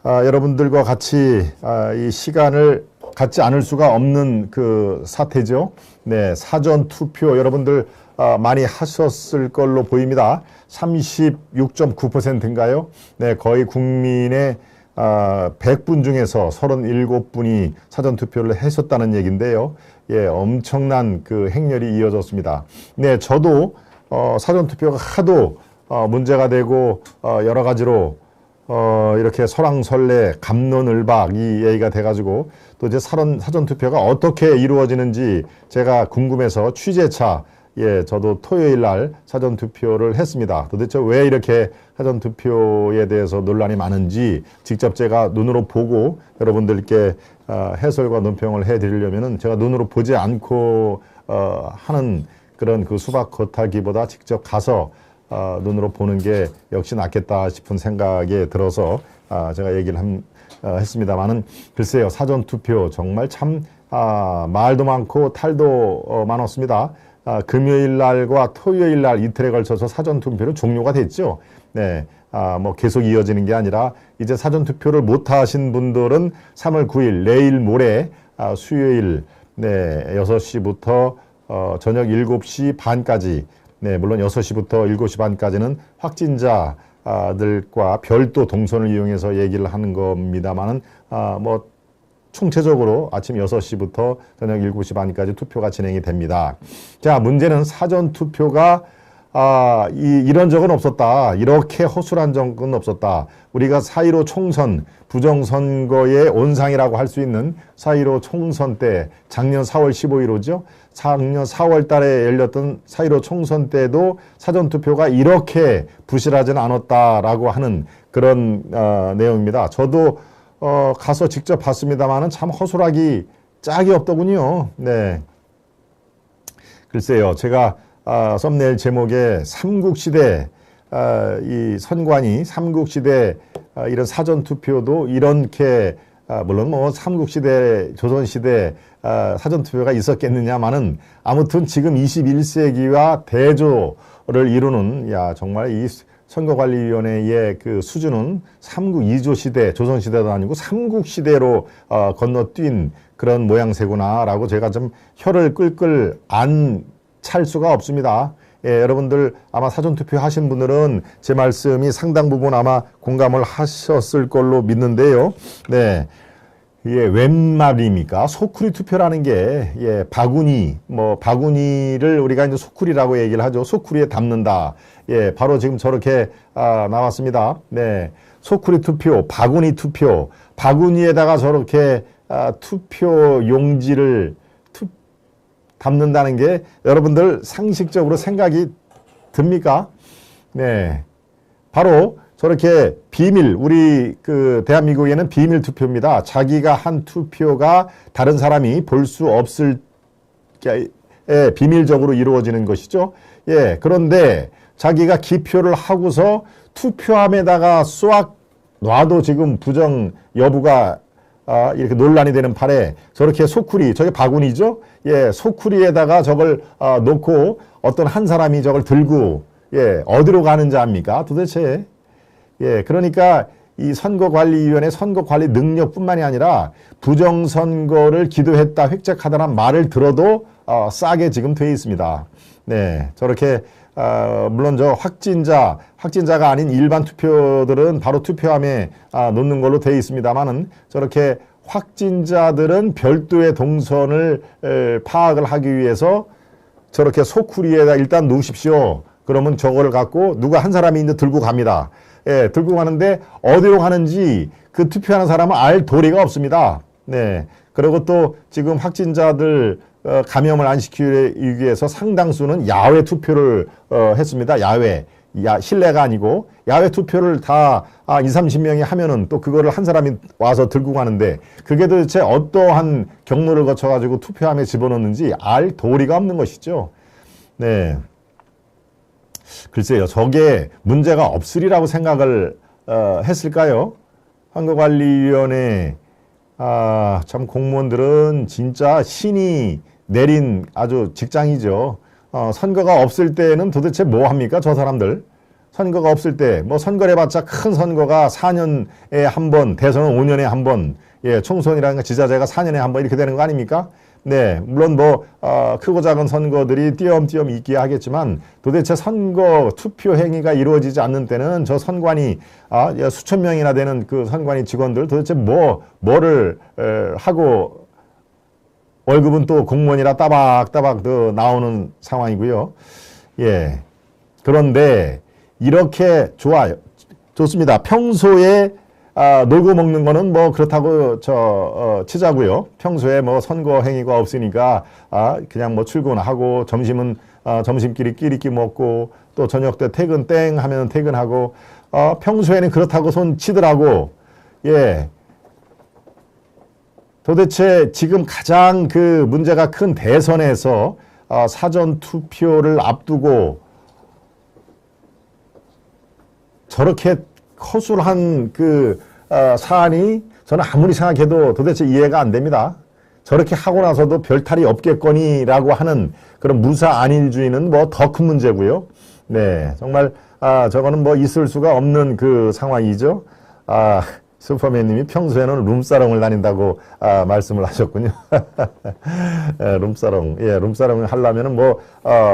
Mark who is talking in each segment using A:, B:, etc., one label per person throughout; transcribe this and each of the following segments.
A: 여러분들과 같이 이 시간을 갖지 않을 수가 없는 그 사태죠. 네, 사전 투표 여러분들 많이 하셨을 걸로 보입니다. 36.9%인가요? 네, 거의 국민의 100분 중에서 37분이 사전 투표를 하셨다는 얘기인데요. 예, 엄청난 그 행렬이 이어졌습니다. 네, 저도 사전 투표가 하도 문제가 되고 여러 가지로 이렇게 설왕설래 갑론을박 이 얘기가 돼가지고 또 이제 사전 투표가 어떻게 이루어지는지 제가 궁금해서 취재차 저도 토요일 날 사전 투표를 했습니다. 도대체 왜 이렇게 사전 투표에 대해서 논란이 많은지 직접 제가 눈으로 보고 여러분들께 해설과 논평을 해드리려면은 제가 눈으로 보지 않고 하는 그런 그 수박 겉핥기보다 직접 가서 눈으로 보는 게 역시 낫겠다 싶은 생각에 들어서 제가 얘기를 했습니다만은 글쎄요, 사전 투표 정말 참 말도 많고 탈도 많았습니다. 금요일 날과 토요일 날 이틀에 걸쳐서 사전 투표는 종료가 됐죠. 네, 뭐 계속 이어지는 게 아니라 이제 사전 투표를 못 하신 분들은 3월 9일 내일 모레 수요일 네, 6시부터 저녁 7시 반까지 네, 물론 6시부터 7시 반까지는 확진자들과 별도 동선을 이용해서 얘기를 하는 겁니다만은 뭐 총체적으로 아침 6시부터 저녁 7시 반까지 투표가 진행이 됩니다. 자, 문제는 사전 투표가 이런 적은 없었다. 이렇게 허술한 적은 없었다. 우리가 4.15 총선, 부정선거의 온상이라고 할 수 있는 4.15 총선 때 작년 4월 15일이죠. 작년 4월 달에 열렸던 4.15 총선 때도 사전투표가 이렇게 부실하지는 않았다라고 하는 그런 내용입니다. 저도 가서 직접 봤습니다만은 참 허술하기 짝이 없더군요. 네. 글쎄요, 제가 썸네일 제목에 삼국시대 이 선관위 삼국시대 이런 사전투표도 이렇게 물론 뭐 삼국시대 조선시대 사전투표가 있었겠느냐마는 아무튼 지금 21세기와 대조를 이루는 정말 이 선거관리위원회의 그 수준은 삼국 2조 시대 조선시대도 아니고 삼국시대로 건너뛴 그런 모양새구나라고 제가 좀 혀를 끌끌 안 찰 수가 없습니다. 예, 여러분들 아마 사전투표 하신 분들은 제 말씀이 상당 부분 아마 공감을 하셨을 걸로 믿는데요. 네. 예, 웬 말입니까? 소쿠리 투표라는 게, 바구니를 우리가 이제 소쿠리라고 얘기를 하죠. 소쿠리에 담는다. 예, 바로 지금 저렇게, 나왔습니다. 네. 소쿠리 투표, 바구니 투표, 바구니에다가 저렇게, 투표 용지를 담는다는 게 여러분들 상식적으로 생각이 듭니까? 네. 바로 저렇게 비밀, 우리 그 대한민국에는 비밀 투표입니다. 자기가 한 투표가 다른 사람이 볼 수 없을 비밀적으로 이루어지는 것이죠. 예. 그런데 자기가 기표를 하고서 투표함에다가 쏘악 놔도 지금 부정 여부가 이렇게 논란이 되는 판에 저렇게 소쿠리, 저게 바구니죠? 예, 소쿠리에다가 저걸 놓고 어떤 한 사람이 저걸 들고 어디로 가는지 압니까? 도대체. 예, 그러니까 이 선거관리위원회 선거관리 능력뿐만이 아니라 부정선거를 기도했다, 획책하다는 말을 들어도 싸게 지금 돼 있습니다. 네, 저렇게 물론 저 확진자가 아닌 일반 투표들은 바로 투표함에 놓는 걸로 되어 있습니다만은 저렇게 확진자들은 별도의 동선을 파악을 하기 위해서 저렇게 소쿠리에다 일단 놓으십시오. 그러면 저거를 갖고 누가 한 사람이 이제 들고 갑니다. 예, 들고 가는데 어디로 가는지 그 투표하는 사람은 알 도리가 없습니다. 네. 그리고 또 지금 확진자들 감염을 안 시키기 위해서 상당수는 야외 투표를 했습니다. 야외. 실내가 아니고 야외 투표를 다 20-30명이 하면은 또 그거를 한 사람이 와서 들고 가는데 그게 도대체 어떠한 경로를 거쳐가지고 투표함에 집어넣는지 알 도리가 없는 것이죠. 네. 글쎄요, 저게 문제가 없으리라고 생각을 했을까요? 선거관리위원회 참 공무원들은 진짜 신이 내린 아주 직장이죠. 선거가 없을 때는 도대체 뭐 합니까? 저 사람들. 선거가 없을 때, 뭐 선거를 해봤자 큰 선거가 4년에 한 번, 대선은 5년에 한 번, 예, 총선이라는 거 지자체가 4년에 한 번 이렇게 되는 거 아닙니까? 네, 물론 뭐, 크고 작은 선거들이 띄엄띄엄 있기야 하겠지만 도대체 선거 투표 행위가 이루어지지 않는 때는 저 선관위, 수천 명이나 되는 그 선관위 직원들 도대체 뭐를 하고 월급은 또 공무원이라 따박따박 더 나오는 상황이고요. 예. 그런데 이렇게 좋습니다. 평소에 놀고 먹는 거는 뭐 그렇다고 치자고요. 평소에 뭐 선거 행위가 없으니까 그냥 뭐 출근하고 점심은 점심끼리 끼리끼 먹고 또 저녁 때 퇴근 땡 하면 퇴근하고 평소에는 그렇다고 손 치더라고. 예. 도대체 지금 가장 그 문제가 큰 대선에서 사전 투표를 앞두고 저렇게 허술한 그 사안이 저는 아무리 생각해도 도대체 이해가 안 됩니다. 저렇게 하고 나서도 별탈이 없겠거니라고 하는 그런 무사 안일주의는 뭐 더 큰 문제고요. 네, 정말 저거는 뭐 있을 수가 없는 그 상황이죠. 슈퍼맨님이 평소에는 룸사롱을 다닌다고 말씀을 하셨군요. 룸사롱, 예, 룸사롱을 하려면은 뭐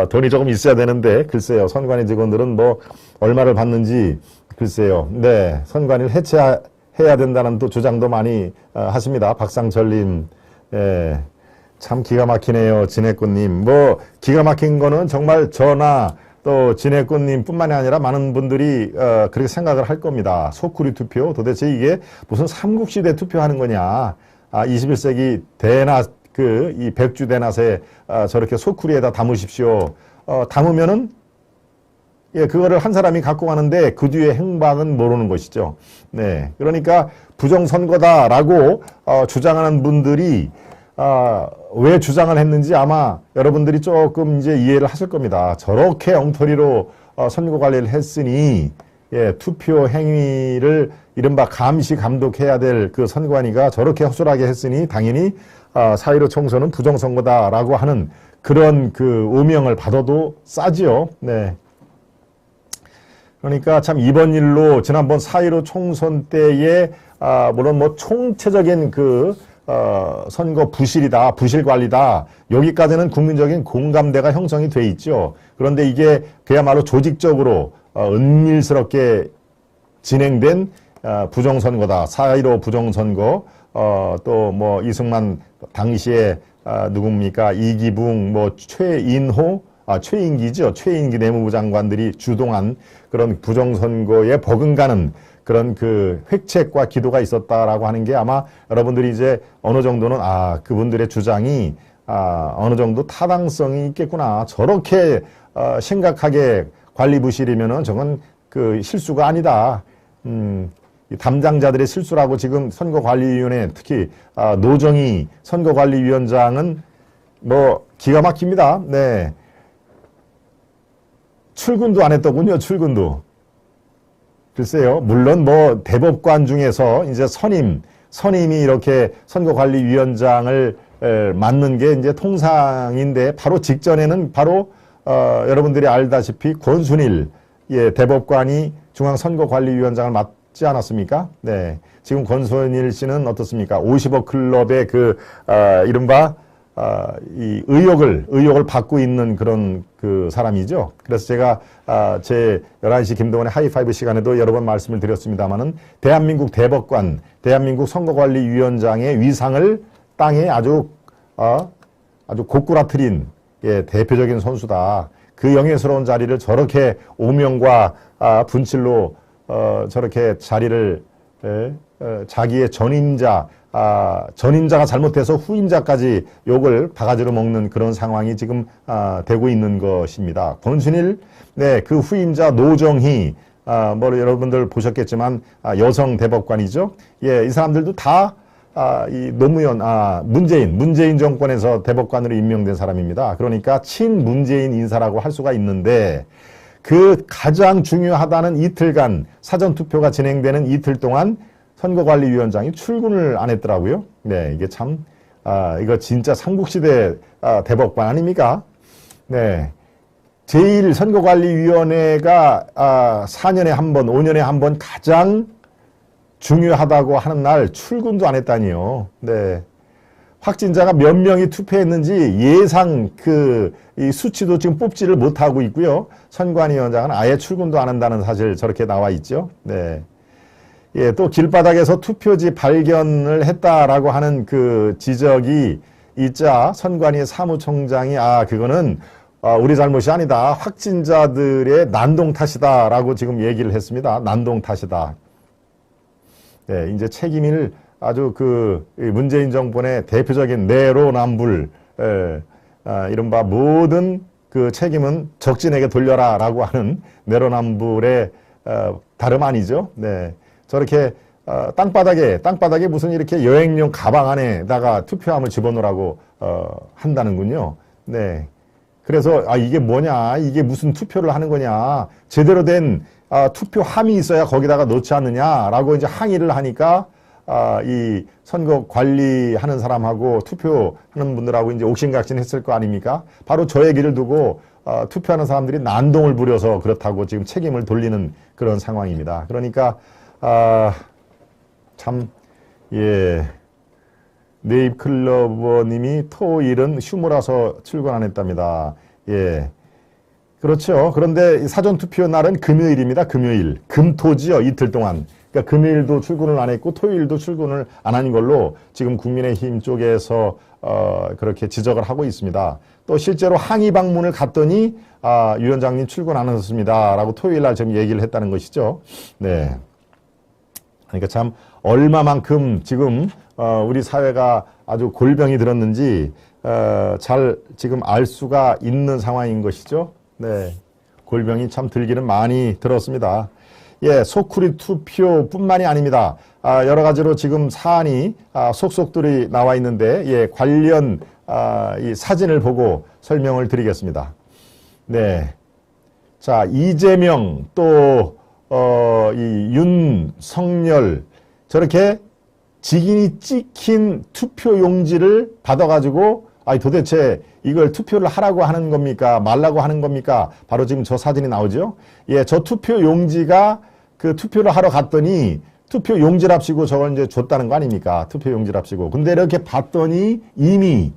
A: 돈이 조금 있어야 되는데 글쎄요, 선관위 직원들은 뭐 얼마를 받는지 글쎄요. 네, 선관위를 해체해야 된다는 또 주장도 많이 하십니다. 박상철님, 예, 참 기가 막히네요. 진해꽃님, 뭐 기가 막힌 거는 정말 저나 또 진해꽃님 뿐만이 아니라 많은 분들이 그렇게 생각을 할 겁니다. 소쿠리 투표, 도대체 이게 무슨 삼국시대 투표하는 거냐. 21세기 대낮 이 백주 대낮에 저렇게 소쿠리에다 담으십시오. 담으면은 예, 그거를 한 사람이 갖고 가는데 그 뒤에 행방은 모르는 것이죠. 네, 그러니까 부정선거다라고 주장하는 분들이 왜 주장을 했는지 아마 여러분들이 조금 이제 이해를 하실 겁니다. 저렇게 엉터리로 선거 관리를 했으니 예, 투표 행위를 이른바 감시 감독해야 될 그 선관위가 저렇게 허술하게 했으니 당연히 4.15 총선은 부정선거다라고 하는 그런 그 오명을 받아도 싸지요. 네. 그러니까 참 이번 일로 지난번 4.15 총선 때에 물론 뭐 총체적인 그 선거 부실이다, 부실 관리다. 여기까지는 국민적인 공감대가 형성이 돼 있죠. 그런데 이게 그야말로 조직적으로 은밀스럽게 진행된 부정선거다. 4.15 부정선거. 또 뭐 이승만 당시에 누굽니까? 이기붕, 뭐 최인호, 최인기죠. 최인기 내무부 장관들이 주동한 그런 부정선거에 버금가는 그런 그 획책과 기도가 있었다라고 하는 게 아마 여러분들이 이제 어느 정도는 그분들의 주장이 어느 정도 타당성이 있겠구나. 저렇게 심각하게 관리 부실이면은 저건 그 실수가 아니다. 담당자들의 실수라고 지금 선거관리위원회 특히 노정희 선거관리위원장은 뭐 기가 막힙니다. 네. 출근도 안 했더군요. 출근도. 글쎄요. 물론 뭐 대법관 중에서 이제 선임이 이렇게 선거관리위원장을 맡는 게 이제 통상인데 바로 직전에는 바로 여러분들이 알다시피 권순일 대법관이 중앙선거관리위원장을 맡지 않았습니까? 네. 지금 권순일 씨는 어떻습니까? 50억 클럽의 그 이른바 이 의혹을 받고 있는 그런 그 사람이죠. 그래서 제가 제 11시 김동원의 하이파이브 시간에도 여러 번 말씀을 드렸습니다만은 대한민국 대법관, 대한민국 선거관리위원장의 위상을 땅에 아주 고꾸라트린 대표적인 선수다. 그 영예스러운 자리를 저렇게 오명과 분칠로 저렇게 자리를 자기의 전임자가 잘못해서 후임자까지 욕을 바가지로 먹는 그런 상황이 지금 되고 있는 것입니다. 권순일, 네, 그 후임자 노정희, 뭐 여러분들 보셨겠지만 여성 대법관이죠. 예, 이 사람들도 다 이 노무현, 문재인 정권에서 대법관으로 임명된 사람입니다. 그러니까 친문재인 인사라고 할 수가 있는데 그 가장 중요하다는 이틀간 사전투표가 진행되는 이틀 동안 선거관리위원장이 출근을 안 했더라고요. 네, 이게 참, 이거 진짜 삼국시대 대법관 아닙니까? 네. 제1선거관리위원회가 4년에 한 번, 5년에 한 번 가장 중요하다고 하는 날 출근도 안 했다니요. 네. 확진자가 몇 명이 투표했는지 예상 이 수치도 지금 뽑지를 못하고 있고요. 선관위원장은 아예 출근도 안 한다는 사실 저렇게 나와 있죠. 네. 예, 또 길바닥에서 투표지 발견을 했다라고 하는 그 지적이 있자 선관위 사무총장이 그거는 우리 잘못이 아니다. 확진자들의 난동 탓이다라고 지금 얘기를 했습니다. 난동 탓이다. 네, 이제 책임을 아주 문재인 정권의 대표적인 내로남불, 이른바 모든 그 책임은 적진에게 돌려라라고 하는 내로남불의 다름 아니죠. 네, 저렇게 땅바닥에 무슨 이렇게 여행용 가방 안에다가 투표함을 집어넣으라고 한다는군요. 네. 그래서 이게 뭐냐, 이게 무슨 투표를 하는 거냐, 제대로 된 투표함이 있어야 거기다가 넣지 않느냐라고 이제 항의를 하니까 이 선거 관리하는 사람하고 투표하는 분들하고 이제 옥신각신 했을 거 아닙니까? 바로 저 얘기를 두고 투표하는 사람들이 난동을 부려서 그렇다고 지금 책임을 돌리는 그런 상황입니다. 그러니까 참, 예. 네잎클로버님이 토일은 휴무라서 출근 안 했답니다. 예. 그렇죠. 그런데 사전투표 날은 금요일입니다. 금요일. 금토지요. 이틀 동안. 그러니까 금요일도 출근을 안 했고 토요일도 출근을 안 한 걸로 지금 국민의힘 쪽에서 그렇게 지적을 하고 있습니다. 또 실제로 항의 방문을 갔더니 위원장님 출근 안 하셨습니다. 라고 토요일 날 지금 얘기를 했다는 것이죠. 네. 그러니까 참 얼마만큼 지금 우리 사회가 아주 골병이 들었는지 잘 지금 알 수가 있는 상황인 것이죠. 네, 골병이 참 들기는 많이 들었습니다. 예, 소쿠리 투표뿐만이 아닙니다. 여러 가지로 지금 사안이 속속들이 나와 있는데 예, 관련 이 사진을 보고 설명을 드리겠습니다. 네, 자 이재명 또 이 윤석열 저렇게 직인이 찍힌 투표 용지를 받아가지고 도대체 이걸 투표를 하라고 하는 겁니까? 말라고 하는 겁니까? 바로 지금 저 사진이 나오죠? 예, 저 투표 용지가 그 투표를 하러 갔더니 투표 용지랍시고 저걸 이제 줬다는 거 아닙니까? 투표 용지랍시고. 근데 이렇게 봤더니 이미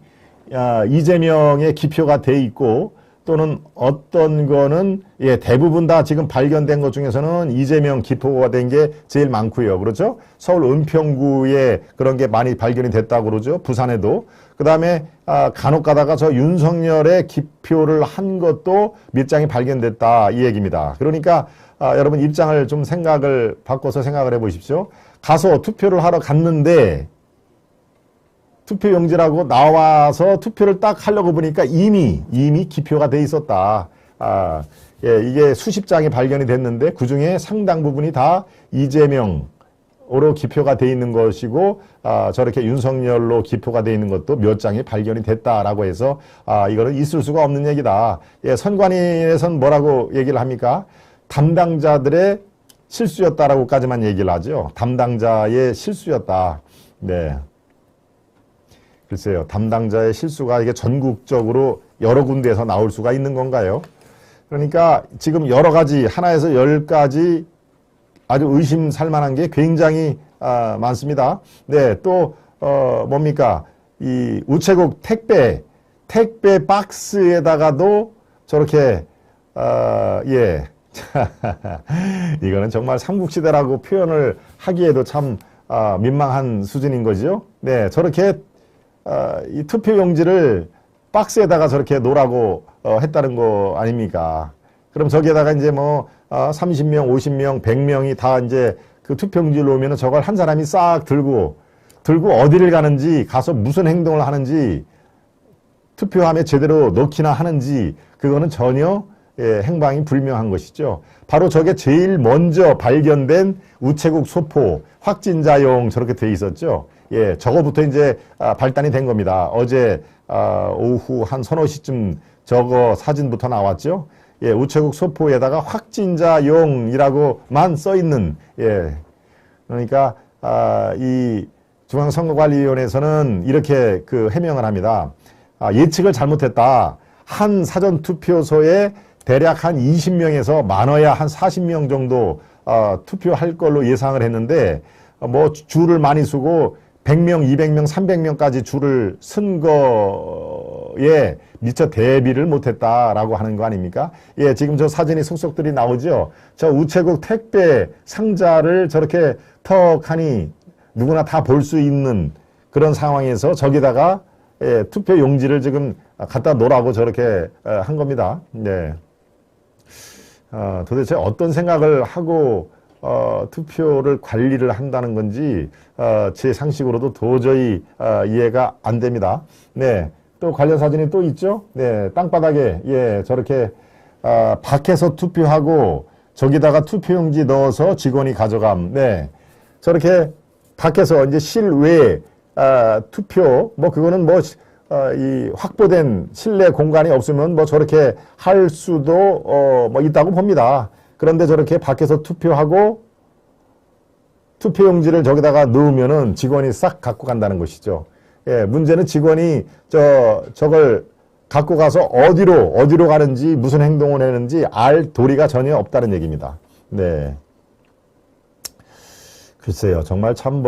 A: 이재명의 기표가 돼 있고 또는 어떤 거는 예, 대부분 다 지금 발견된 것 중에서는 이재명 기표가 된 게 제일 많고요. 그렇죠? 서울 은평구에 그런 게 많이 발견이 됐다고 그러죠. 부산에도. 그다음에 간혹 가다가 저 윤석열의 기표를 한 것도 몇 장이 발견됐다 이 얘기입니다. 그러니까 여러분 입장을 좀 생각을 바꿔서 생각을 해 보십시오. 가서 투표를 하러 갔는데 투표용지라고 나와서 투표를 딱 하려고 보니까 이미 기표가 돼 있었다. 예, 이게 수십 장이 발견이 됐는데 그중에 상당 부분이 다 이재명으로 기표가 돼 있는 것이고 저렇게 윤석열로 기표가 돼 있는 것도 몇 장이 발견이 됐다라고 해서 이거는 있을 수가 없는 얘기다. 예, 선관위에서는 뭐라고 얘기를 합니까? 담당자들의 실수였다라고까지만 얘기를 하죠. 담당자의 실수였다. 네. 글쎄요, 담당자의 실수가 이게 전국적으로 여러 군데에서 나올 수가 있는 건가요? 그러니까 지금 여러 가지, 하나에서 10가지 아주 의심살 만한 게 굉장히 많습니다. 네, 또, 뭡니까? 이 우체국 택배 박스에다가도 저렇게, 예. 이거는 정말 삼국시대라고 표현을 하기에도 참, 민망한 수준인 거죠. 네, 저렇게 이 투표용지를 박스에다가 저렇게 놓으라고 했다는 거 아닙니까? 그럼 저기에다가 이제 뭐 30명, 50명, 100명이 다 이제 그 투표용지를 놓으면 저걸 한 사람이 싹 들고 어디를 가는지 가서 무슨 행동을 하는지 투표함에 제대로 넣기나 하는지 그거는 전혀 행방이 불명한 것이죠. 바로 저게 제일 먼저 발견된 우체국 소포 확진자용 저렇게 돼 있었죠. 예, 저거부터 이제 발단이 된 겁니다. 어제 오후 한 서너 시쯤 저거 사진부터 나왔죠. 예, 우체국 소포에다가 확진자용이라고만 써 있는 예. 그러니까 이 중앙선거관리위원회에서는 이렇게 그 해명을 합니다. 예측을 잘못했다. 한 사전투표소에 대략 한 20명에서 많아야 한 40명 정도 투표할 걸로 예상을 했는데 뭐 줄을 많이 서고 100명, 200명, 300명까지 줄을 쓴 거에 미처 대비를 못했다라고 하는 거 아닙니까? 예, 지금 저 사진이 속속들이 나오죠. 저 우체국 택배 상자를 저렇게 턱하니 누구나 다 볼 수 있는 그런 상황에서 저기다가 예, 투표 용지를 지금 갖다 놓으라고 저렇게 한 겁니다. 네. 도대체 어떤 생각을 하고 투표를 관리를 한다는 건지 제 상식으로도 도저히 이해가 안 됩니다. 네, 또 관련 사진이 또 있죠. 네, 땅바닥에 예 저렇게 밖에서 투표하고 저기다가 투표용지 넣어서 직원이 가져감. 네, 저렇게 밖에서 이제 실외 투표 뭐 그거는 뭐 이 확보된 실내 공간이 없으면 뭐 저렇게 할 수도 뭐 있다고 봅니다. 그런데 저렇게 밖에서 투표하고 투표용지를 저기다가 넣으면은 직원이 싹 갖고 간다는 것이죠. 예, 문제는 직원이 저걸 갖고 가서 어디로 가는지 무슨 행동을 하는지 알 도리가 전혀 없다는 얘기입니다. 네. 글쎄요, 정말 참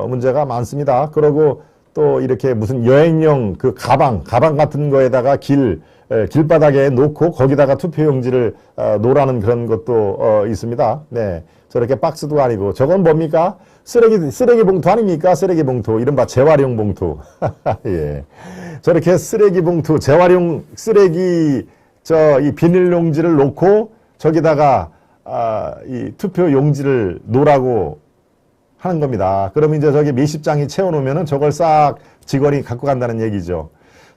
A: 문제가 많습니다. 그러고 또 이렇게 무슨 여행용 그 가방 같은 거에다가 길바닥에 놓고 거기다가 투표용지를 놓으라는 그런 것도 있습니다. 네. 저렇게 박스도 아니고 저건 뭡니까? 쓰레기 봉투 아닙니까? 쓰레기 봉투. 이른바 재활용 봉투. 예. 저렇게 쓰레기 봉투, 재활용 쓰레기 이 비닐용지를 놓고 저기다가 이 투표용지를 놓으라고 하는 겁니다. 그럼 이제 저기 몇십 장이 채워놓으면은 저걸 싹 직원이 갖고 간다는 얘기죠.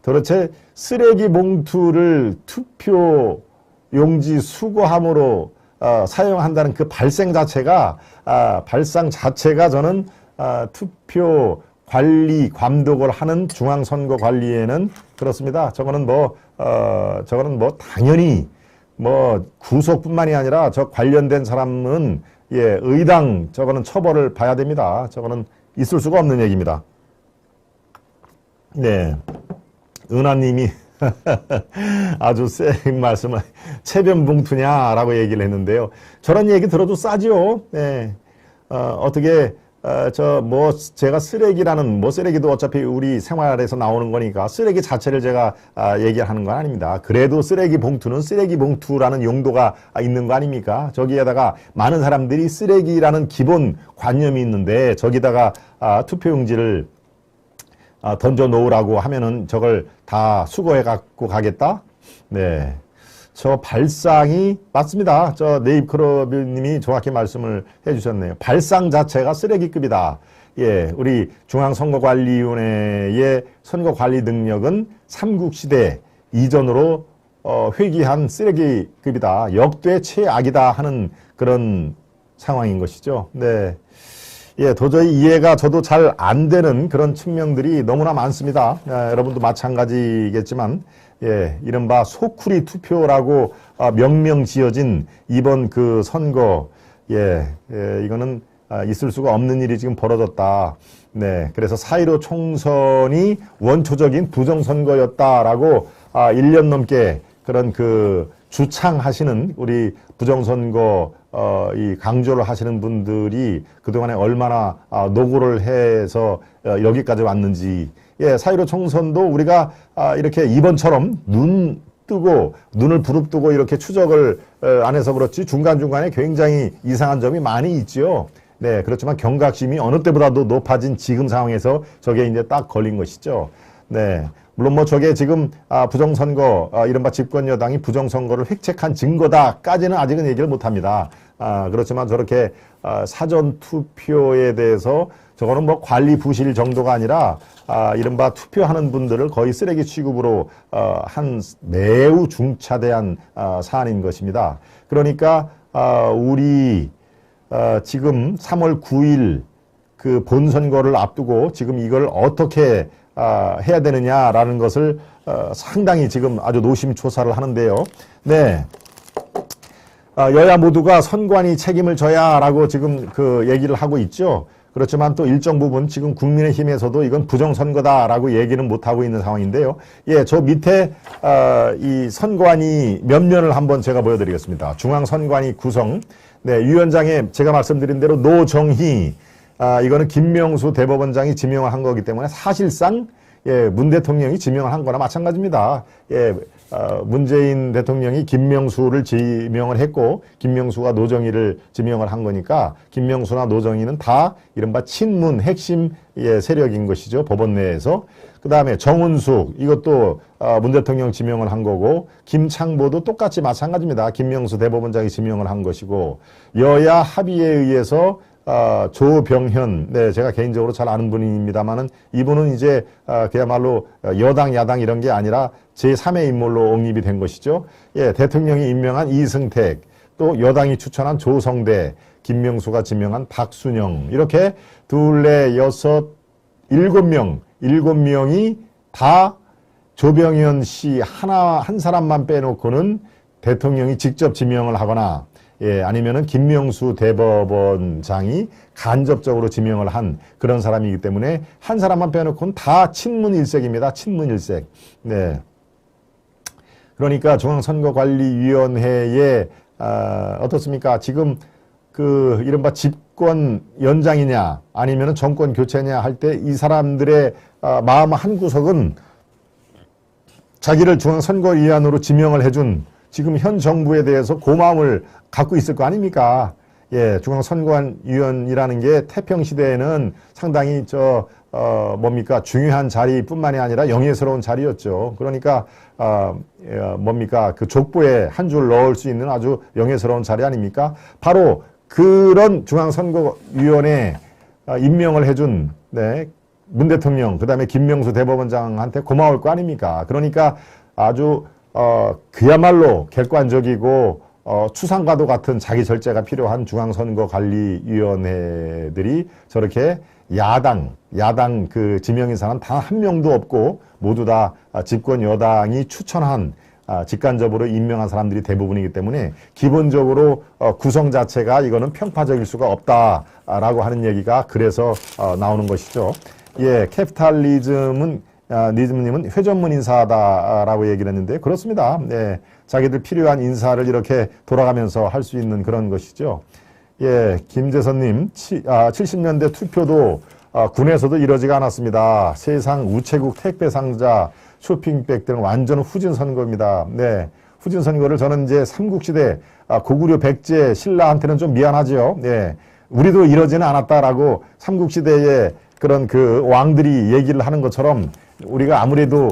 A: 도대체 쓰레기 봉투를 투표 용지 수거함으로 사용한다는 그 발상 자체가 저는 투표 관리 감독을 하는 중앙선거관리에는 그렇습니다. 저거는 당연히 구속뿐만이 아니라 저 관련된 사람은 예, 의당 저거는 처벌을 봐야 됩니다. 저거는 있을 수가 없는 얘기입니다. 네. 은하님이 아주 센 말씀을 체변봉투냐라고 얘기를 했는데요. 저런 얘기 들어도 싸죠. 네. 어떻게 제가 쓰레기라는 쓰레기도 어차피 우리 생활에서 나오는 거니까 쓰레기 자체를 제가 얘기하는 건 아닙니다. 그래도 쓰레기 봉투는 쓰레기 봉투라는 용도가 있는 거 아닙니까? 저기에다가 많은 사람들이 쓰레기라는 기본 관념이 있는데 저기다가 투표용지를 던져 놓으라고 하면은 저걸 다 수거해 갖고 가겠다? 네. 저 발상이 맞습니다. 저 네잎크로비님이 정확히 말씀을 해주셨네요. 발상 자체가 쓰레기급이다. 예, 우리 중앙선거관리위원회의 선거관리 능력은 삼국시대 이전으로 회귀한 쓰레기급이다. 역대 최악이다 하는 그런 상황인 것이죠. 네. 예, 도저히 이해가 저도 잘 안 되는 그런 측면들이 너무나 많습니다. 여러분도 마찬가지겠지만, 예, 이른바 소쿠리 투표라고 명명 지어진 이번 그 선거, 이거는 있을 수가 없는 일이 지금 벌어졌다. 네, 그래서 4.15 총선이 원초적인 부정선거였다라고 1년 넘게 그런 그 주창하시는 우리 부정선거 이 강조를 하시는 분들이 그동안에 얼마나 노고를 해서 여기까지 왔는지. 예, 4.15 총선도 우리가 이렇게 이번처럼 눈을 부릅뜨고 이렇게 추적을 안 해서 그렇지 중간중간에 굉장히 이상한 점이 많이 있지요. 네, 그렇지만 경각심이 어느 때보다도 높아진 지금 상황에서 저게 이제 딱 걸린 것이죠. 네. 물론 저게 지금 부정선거, 이른바 집권여당이 부정선거를 획책한 증거다까지는 아직은 얘기를 못합니다. 그렇지만 저렇게 사전투표에 대해서 저거는 관리 부실 정도가 아니라 이른바 투표하는 분들을 거의 쓰레기 취급으로 한 매우 중차대한 사안인 것입니다. 그러니까 우리 지금 3월 9일 그 본선거를 앞두고 지금 이걸 어떻게 해야 되느냐라는 것을 상당히 지금 아주 노심초사를 하는데요. 네. 여야 모두가 선관위 책임을 져야라고 지금 그 얘기를 하고 있죠. 그렇지만 또 일정 부분 지금 국민의힘에서도 이건 부정선거다라고 얘기는 못하고 있는 상황인데요. 예, 저 밑에 이 선관위 면면을 한번 제가 보여드리겠습니다. 중앙선관위 구성. 네, 위원장에 제가 말씀드린 대로 노정희, 이거는 김명수 대법원장이 지명을 한 거기 때문에 사실상 예, 문 대통령이 지명을 한 거나 마찬가지입니다. 예, 문재인 대통령이 김명수를 지명을 했고 김명수가 노정희를 지명을 한 거니까 김명수나 노정희는 다 이른바 친문 핵심 예, 세력인 것이죠. 법원 내에서. 그 다음에 정운숙 이것도 문 대통령 지명을 한 거고 김창보도 똑같이 마찬가지입니다. 김명수 대법원장이 지명을 한 것이고 여야 합의에 의해서 조병현, 네, 제가 개인적으로 잘 아는 분입니다만은 이분은 이제 그야말로 여당, 야당 이런 게 아니라 제3의 인물로 옹립이 된 것이죠. 예, 대통령이 임명한 이승택, 또 여당이 추천한 조성대, 김명수가 지명한 박순영, 이렇게 둘, 넷, 여섯, 일곱 명이 다 조병현 씨 한 사람만 빼놓고는 대통령이 직접 지명을 하거나 예, 아니면은 김명수 대법원장이 간접적으로 지명을 한 그런 사람이기 때문에 한 사람만 빼놓고는 다 친문일색입니다. 친문일색. 네. 그러니까 중앙선거관리위원회에 어떻습니까? 지금 그 이른바 집권 연장이냐 아니면은 정권 교체냐 할 때 이 사람들의 마음 한 구석은 자기를 중앙선거위원으로 지명을 해준 지금 현 정부에 대해서 고마움을 갖고 있을 거 아닙니까? 예, 중앙선관위원이라는 게 태평시대에는 상당히 뭡니까? 중요한 자리뿐만이 아니라 영예스러운 자리였죠. 그러니까, 뭡니까? 그 족보에 한 줄 넣을 수 있는 아주 영예스러운 자리 아닙니까? 바로 그런 중앙선거위원회 임명을 해준, 네, 문 대통령, 그 다음에 김명수 대법원장한테 고마울 거 아닙니까? 그러니까 아주 그야말로 객관적이고 추상과도 같은 자기 절제가 필요한 중앙선거관리위원회들이 저렇게 야당 그 지명인 사람 단 한 명도 없고 모두 다 집권 여당이 추천한 직간접으로 임명한 사람들이 대부분이기 때문에 기본적으로 구성 자체가 이거는 평파적일 수가 없다라고 하는 얘기가 그래서 나오는 것이죠. 예, 캐피탈리즘은 니즈님은 회전문 인사다라고 얘기를 했는데 그렇습니다. 네, 자기들 필요한 인사를 이렇게 돌아가면서 할 수 있는 그런 것이죠. 예, 김재선님 70년대 투표도 군에서도 이러지가 않았습니다. 세상 우체국 택배 상자 쇼핑백 등은 완전 후진 선거입니다. 네, 후진 선거를 저는 이제 삼국시대 고구려 백제 신라한테는 좀 미안하죠. 네, 우리도 이러지는 않았다라고 삼국시대에 그런 그 왕들이 얘기를 하는 것처럼 우리가 아무래도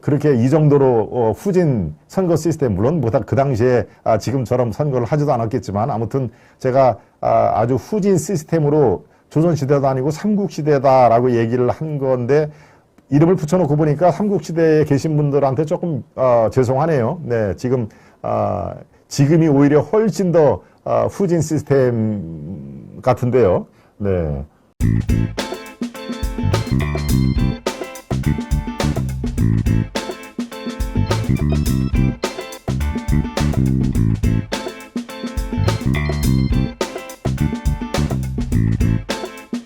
A: 그렇게 이 정도로 후진 선거 시스템 물론 뭐 그 당시에 지금처럼 선거를 하지도 않았겠지만 아무튼 제가 아주 후진 시스템으로 조선시대도 아니고 삼국시대다라고 얘기를 한 건데 이름을 붙여놓고 보니까 삼국시대에 계신 분들한테 조금 죄송하네요. 네, 지금이 오히려 훨씬 더 후진 시스템 같은데요. 네.